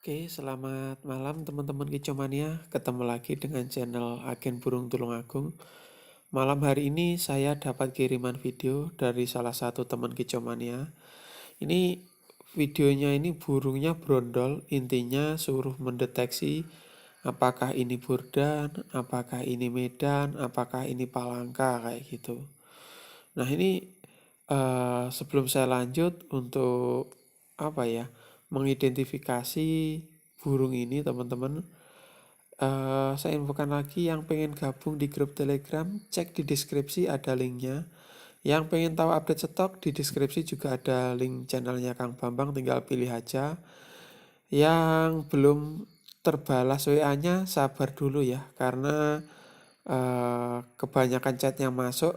Oke, selamat malam teman-teman Kicomania. Ketemu lagi dengan channel Agen Burung Tulungagung. Malam hari ini saya dapat kiriman video dari salah satu teman Kicomania. Ini videonya ini burungnya brondol, intinya suruh mendeteksi apakah ini burdan, apakah ini medan, apakah ini palangka kayak gitu. Nah ini sebelum saya lanjut untuk apa ya mengidentifikasi burung ini teman-teman, saya infokan lagi yang pengen gabung di grup Telegram, cek di deskripsi ada linknya. Yang pengen tahu update stok di deskripsi juga ada link channelnya Kang Bambang, tinggal pilih aja. Yang belum terbalas WA-nya sabar dulu ya, karena kebanyakan chatnya masuk,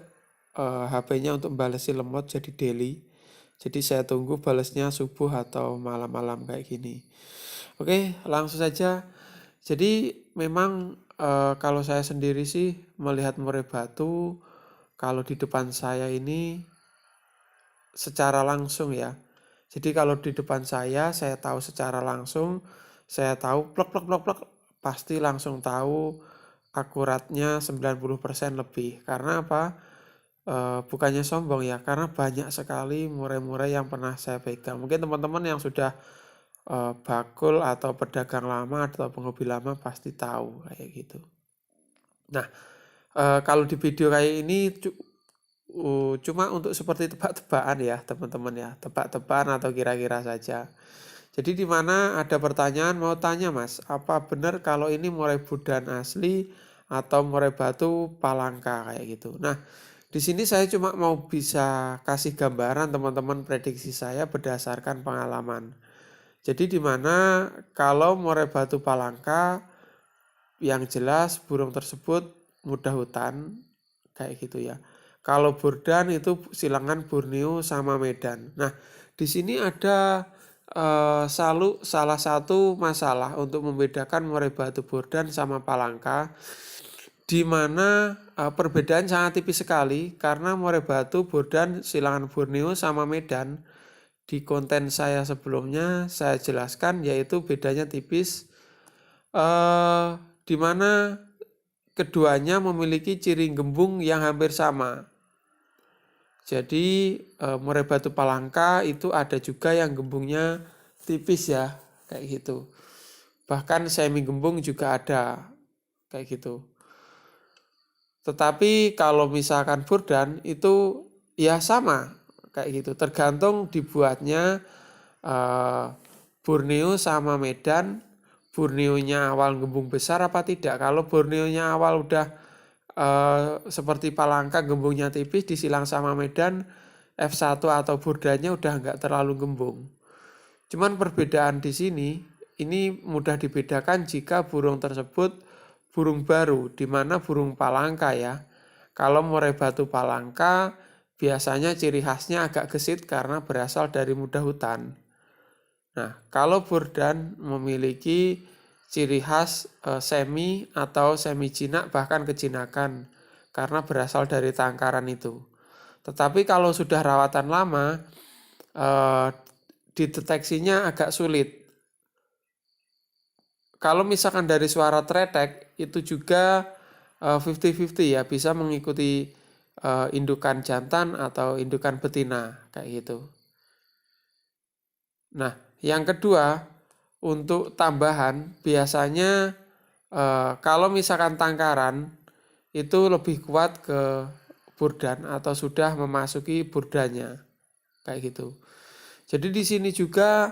HP-nya untuk balesi lemot jadi daily. Jadi saya tunggu balasnya subuh atau malam-malam kayak gini. Oke, langsung saja. Jadi memang kalau saya sendiri sih melihat murai batu kalau di depan saya ini secara langsung ya. Jadi kalau di depan saya tahu secara langsung, saya tahu plek plek plek plek, pasti langsung tahu akuratnya 90% lebih. Karena apa? Bukannya sombong ya, karena banyak sekali murai-murai yang pernah saya pegang. Mungkin teman-teman yang sudah bakul atau pedagang lama atau penghobi lama pasti tahu kayak gitu. Nah, kalau di video kayak ini cuma untuk seperti tebak-tebakan ya teman-teman ya, tebak-tebakan atau kira-kira saja. Jadi di mana ada pertanyaan mau tanya Mas, apa benar kalau ini murai burdan asli atau murai batu palangka kayak gitu. Nah, di sini saya cuma mau bisa kasih gambaran teman-teman prediksi saya berdasarkan pengalaman. Jadi di mana kalau murai batu palangka yang jelas burung tersebut mudah hutan kayak gitu ya. Kalau burdan itu silangan Borneo sama Medan. Nah, di sini ada salah satu masalah untuk membedakan murai batu burdan sama palangka, di mana perbedaan sangat tipis sekali karena murai batu burdan silangan Borneo sama Medan di konten saya sebelumnya saya jelaskan yaitu bedanya tipis, eh, di mana keduanya memiliki ciri gembung yang hampir sama. Jadi murai batu palangka itu ada juga yang gembungnya tipis ya, kayak gitu. Bahkan semi gembung juga ada, kayak gitu. Tetapi kalau misalkan burdan itu ya sama, kayak gitu. Tergantung dibuatnya Borneo sama Medan, Borneonya awal gembung besar apa tidak. Kalau Borneonya awal udah seperti palangka gembungnya tipis, disilang sama Medan, F1 atau burdanya udah nggak terlalu gembung. Cuman perbedaan di sini, ini mudah dibedakan jika burung tersebut burung baru, di mana burung palangka ya. Kalau murai batu palangka, biasanya ciri khasnya agak gesit karena berasal dari muda hutan. Nah, kalau burdan memiliki ciri khas semi atau semi jinak bahkan kejinakan karena berasal dari tangkaran itu. Tetapi kalau sudah rawatan lama, eh, dideteksinya agak sulit. Kalau misalkan dari suara tretek itu juga 50-50 ya, bisa mengikuti indukan jantan atau indukan betina kayak gitu. Nah, yang kedua, untuk tambahan biasanya kalau misalkan tangkaran itu lebih kuat ke burdan atau sudah memasuki burdanya kayak gitu. Jadi di sini juga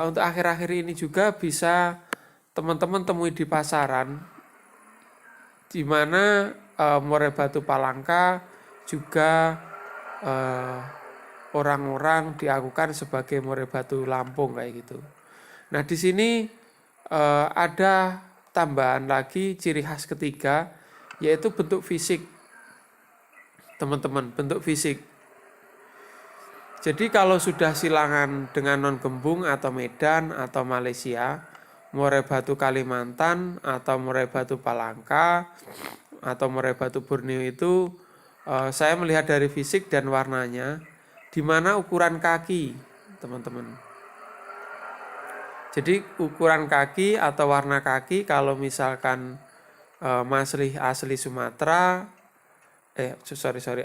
untuk akhir-akhir ini juga bisa teman-teman temui di pasaran di mana murai batu palangka juga eh, orang-orang diakukan sebagai murai batu Lampung kayak gitu. Nah di sini ada tambahan lagi ciri khas ketiga yaitu bentuk fisik teman-teman, bentuk fisik. Jadi kalau sudah silangan dengan non gembung atau Medan atau Malaysia, murai batu Kalimantan atau murai batu Palangka atau murai batu Borneo itu saya melihat dari fisik dan warnanya, di mana ukuran kaki teman-teman. Jadi ukuran kaki atau warna kaki kalau misalkan asli Sumatera,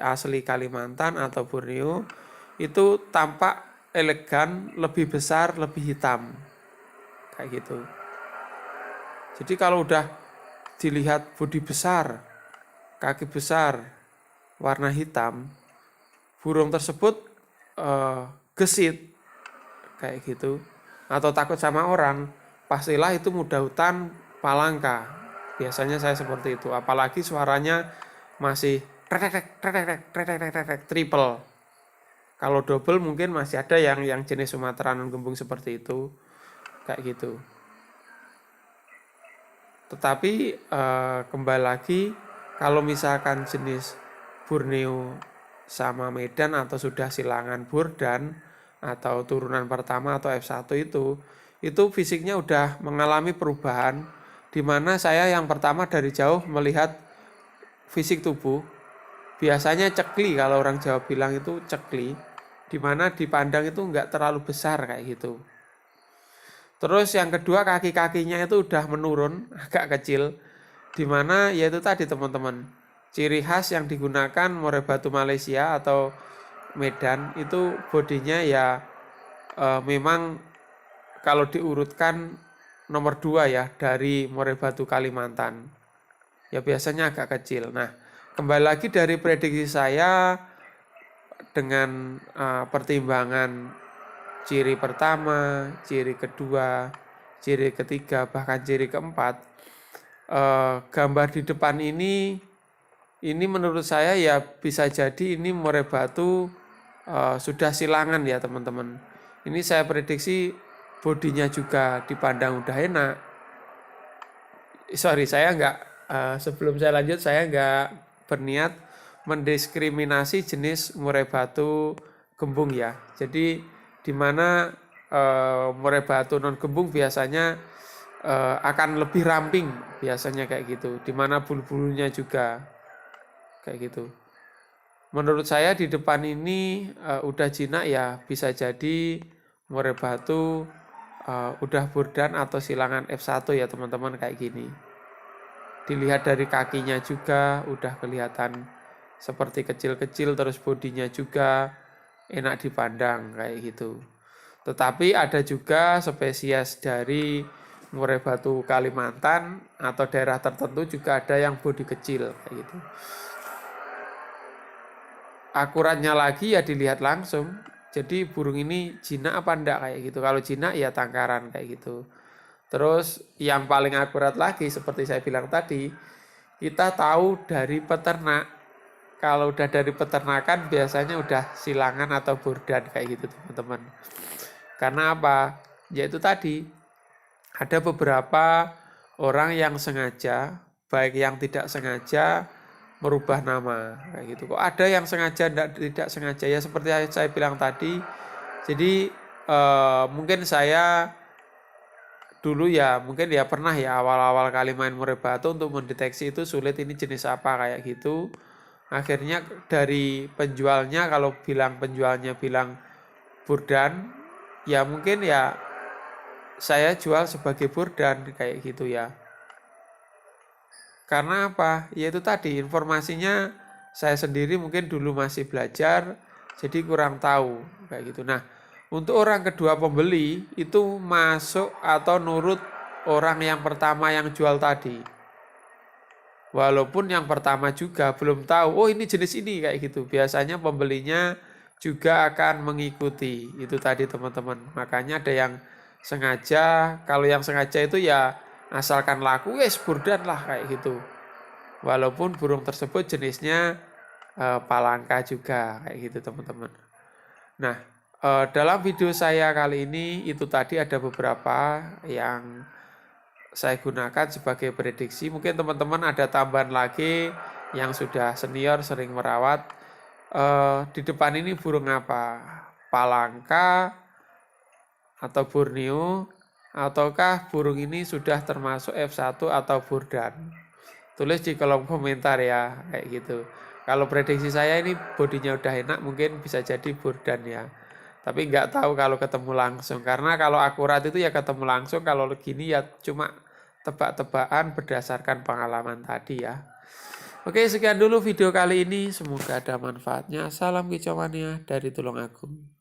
asli Kalimantan atau Borneo itu tampak elegan, lebih besar, lebih hitam, kayak gitu. Jadi kalau udah dilihat bodi besar, kaki besar, warna hitam, burung tersebut gesit, kayak gitu, atau takut sama orang, pastilah itu muda hutan palangka. Biasanya saya seperti itu, apalagi suaranya masih triple. Kalau double mungkin masih ada yang jenis Sumatera non gembung seperti itu, kayak gitu. Tetapi kembali lagi, kalau misalkan jenis Borneo sama Medan atau sudah silangan Burdan atau turunan pertama atau F1 itu fisiknya udah mengalami perubahan, di mana saya yang pertama dari jauh melihat fisik tubuh, biasanya cekli, kalau orang Jawa bilang itu cekli, di mana dipandang itu enggak terlalu besar kayak gitu. Terus yang kedua, kaki-kakinya itu udah menurun, agak kecil, di mana yaitu tadi teman-teman, ciri khas yang digunakan murai batu Malaysia atau Medan itu bodinya ya memang kalau diurutkan nomor 2 ya dari murai batu Kalimantan. Ya biasanya agak kecil. Nah, kembali lagi dari prediksi saya dengan pertimbangan ciri pertama, ciri kedua, ciri ketiga, bahkan ciri keempat, gambar di depan ini menurut saya ya bisa jadi ini murai batu sudah silangan ya teman-teman. Ini saya prediksi bodinya juga dipandang udah enak. Saya nggak, sebelum saya lanjut, saya nggak berniat mendiskriminasi jenis murai batu gembung ya. Jadi di mana murai batu non gembung biasanya akan lebih ramping biasanya kayak gitu. Di mana bulu-bulunya juga kayak gitu. Menurut saya di depan ini udah jinak ya, bisa jadi murai batu udah Burdan atau silangan F1 ya teman-teman, kayak gini. Dilihat dari kakinya juga udah kelihatan seperti kecil-kecil, terus bodinya juga enak dipandang kayak gitu. Tetapi ada juga spesies dari murai batu Kalimantan atau daerah tertentu juga ada yang bodi kecil kayak gitu. Akuratnya lagi ya dilihat langsung. Jadi burung ini jinak apa enggak kayak gitu. Kalau jinak ya tangkaran kayak gitu. Terus yang paling akurat lagi seperti saya bilang tadi, kita tahu dari peternak. Kalau udah dari peternakan biasanya udah silangan atau burdan kayak gitu teman-teman. Karena apa? Yaitu tadi ada beberapa orang yang sengaja, baik yang tidak sengaja merubah nama kayak gitu. Kok ada yang sengaja tidak sengaja ya seperti saya bilang tadi. Jadi mungkin saya dulu ya mungkin ya pernah ya awal-awal kali main murai batu untuk mendeteksi itu sulit ini jenis apa kayak gitu. Akhirnya dari penjualnya, kalau penjualnya bilang Burdan, ya mungkin ya saya jual sebagai Burdan kayak gitu ya. Karena apa? Yaitu tadi informasinya saya sendiri mungkin dulu masih belajar, jadi kurang tahu kayak gitu. Nah, untuk orang kedua pembeli itu masuk atau nurut orang yang pertama yang jual tadi. Walaupun yang pertama juga belum tahu, oh ini jenis ini kayak gitu. Biasanya pembelinya juga akan mengikuti itu tadi teman-teman. Makanya ada yang sengaja, kalau yang sengaja itu ya asalkan laku, Burdan lah kayak gitu. Walaupun burung tersebut jenisnya palangka juga kayak gitu teman-teman. Nah, dalam video saya kali ini itu tadi ada beberapa yang saya gunakan sebagai prediksi. Mungkin teman-teman ada tambahan lagi yang sudah senior sering merawat. Di depan ini burung apa? Palangka atau Borneo, ataukah burung ini sudah termasuk F1 atau Burdan? Tulis di kolom komentar ya, kayak gitu. Kalau prediksi saya ini bodinya udah enak, mungkin bisa jadi Burdan ya. Tapi nggak tahu kalau ketemu langsung. Karena kalau akurat itu ya ketemu langsung, kalau gini ya cuma tebak-tebakan berdasarkan pengalaman tadi ya. Oke, sekian dulu video kali ini. Semoga ada manfaatnya. Salam kicauannya dari Tulungagung.